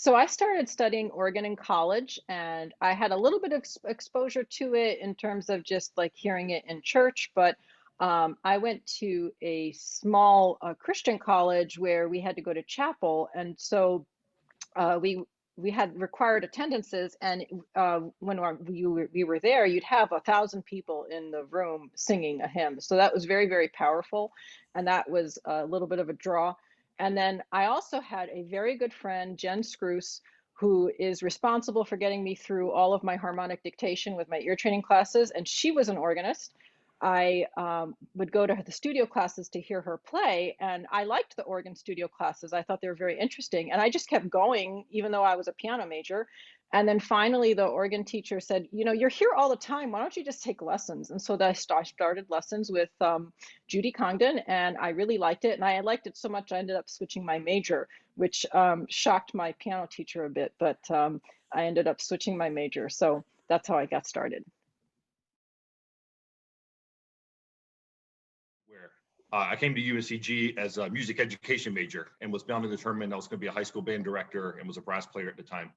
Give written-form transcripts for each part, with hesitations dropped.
So I started studying organ in college, and I had a little bit of exposure to it in terms of just like hearing it in church. But I went to a small Christian college where we had to go to chapel, and so we had required attendances. And when we were there, you'd have 1,000 people in the room singing a hymn. So that was very, very powerful, and that was a little bit of a draw. And then I also had a very good friend, Jen Scroose, who is responsible for getting me through all of my harmonic dictation with my ear training classes, and she was an organist. I would go to the studio classes to hear her play, and I liked the organ studio classes. I thought they were very interesting, and I just kept going, even though I was a piano major. And then finally, the organ teacher said, "You know, you're here all the time. Why don't you just take lessons?" And so I started lessons with Judy Congdon, and I really liked it. And I liked it so much, I ended up switching my major, which shocked my piano teacher a bit, but I ended up switching my major. So that's how I got started. Where I came to UNCG as a music education major and was bound and determined I was going to be a high school band director and was a brass player at the time.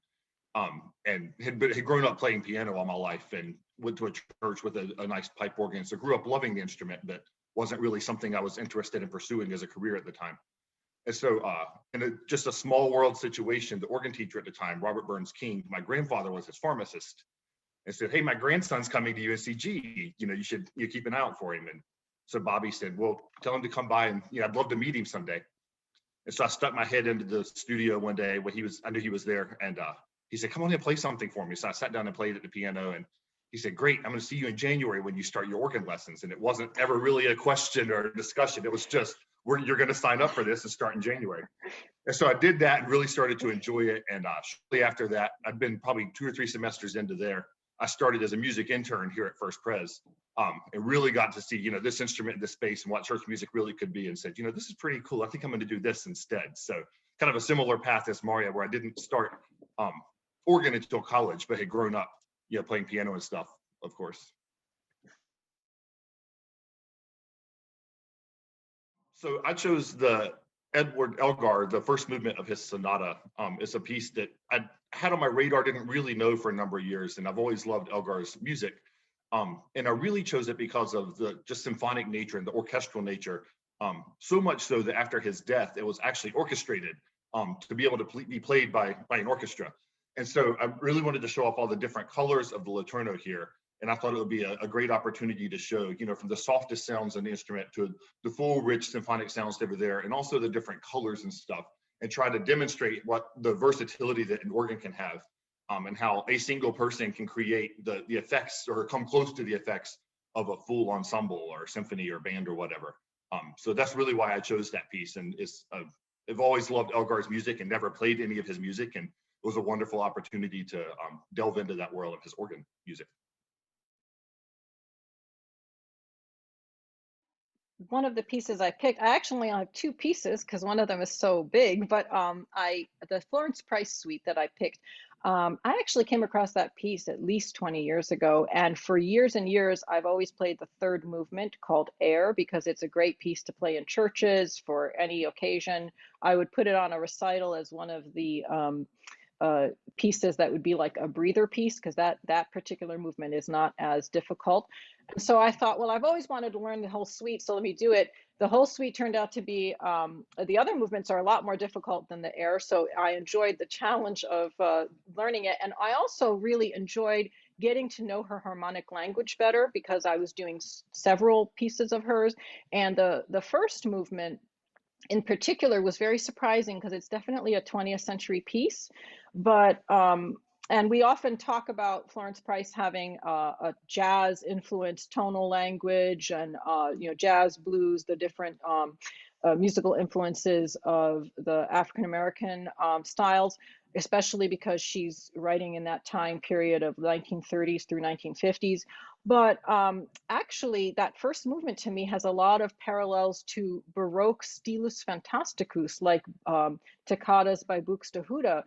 And had grown up playing piano all my life and went to a church with a nice pipe organ. So grew up loving the instrument, but wasn't really something I was interested in pursuing as a career at the time. And so, just a small world situation, the organ teacher at the time, Robert Burns King, my grandfather was his pharmacist, and said, "Hey, my grandson's coming to UNCG. You know, you keep an eye out for him." And so Bobby said, "Well, tell him to come by, and I'd love to meet him someday." And so I stuck my head into the studio one day when I knew he was there, and he said, "Come on in and play something for me." So I sat down and played at the piano, and he said, "Great, I'm going to see you in January when you start your organ lessons." And it wasn't ever really a question or a discussion. It was just, you're going to sign up for this and start in January. And so I did that and really started to enjoy it. And shortly after that, I've been probably 2 or 3 semesters into there. I started as a music intern here at First Pres, and really got to see, this instrument, this space, and what church music really could be, and said, this is pretty cool. I think I'm going to do this instead. So kind of a similar path as Marya, where I didn't start organ until college, but had grown up, playing piano and stuff, of course. So I chose the Edward Elgar, the first movement of his sonata. It's a piece that I had on my radar, didn't really know for a number of years, and I've always loved Elgar's music. And I really chose it because of the just symphonic nature and the orchestral nature. So much so that after his death, it was actually orchestrated to be able to be played by an orchestra. And so I really wanted to show off all the different colors of the Laterno here. And I thought it would be a great opportunity to show, from the softest sounds in the instrument to the full, rich symphonic sounds that were there, and also the different colors and stuff, and try to demonstrate what the versatility that an organ can have, and how a single person can create the effects or come close to the effects of a full ensemble or symphony or band or whatever. So that's really why I chose that piece. And I've always loved Elgar's music and never played any of his music, and it was a wonderful opportunity to delve into that world of his organ music. One of the pieces I picked, I actually only have two pieces because one of them is so big, but the Florence Price suite that I picked, I actually came across that piece at least 20 years ago, and for years and years I've always played the third movement called Air because it's a great piece to play in churches for any occasion. I would put it on a recital as one of the pieces that would be like a breather piece because that particular movement is not as difficult. And so I thought, well, I've always wanted to learn the whole suite, so let me do it. The whole suite turned out to be, the other movements are a lot more difficult than the Air, so I enjoyed the challenge of learning it. And I also really enjoyed getting to know her harmonic language better because I was doing several pieces of hers. And the first movement in particular was very surprising because it's definitely a 20th century piece, but and we often talk about Florence Price having a jazz influenced tonal language and jazz, blues, the different musical influences of the African American styles, especially because she's writing in that time period of 1930s through 1950s. But actually, that first movement to me has a lot of parallels to Baroque stilus fantasticus, like toccatas by Buxtehude.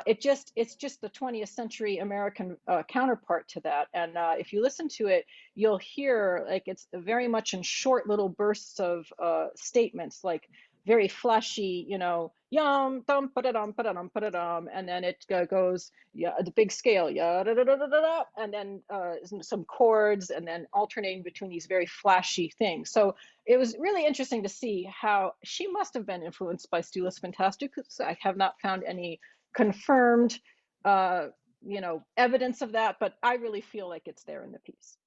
It's just the 20th century American counterpart to that. And if you listen to it, you'll hear like it's very much in short little bursts of statements, like very flashy, yum, dum, ba-da-dum, ba-da-dum, ba-da-dum, and then it goes, yeah, the big scale, yeah, da, da, da, da, da, da, and then some chords, and then alternating between these very flashy things. So it was really interesting to see how she must have been influenced by Stylus Fantasticus. I have not found any confirmed, evidence of that, but I really feel like it's there in the piece.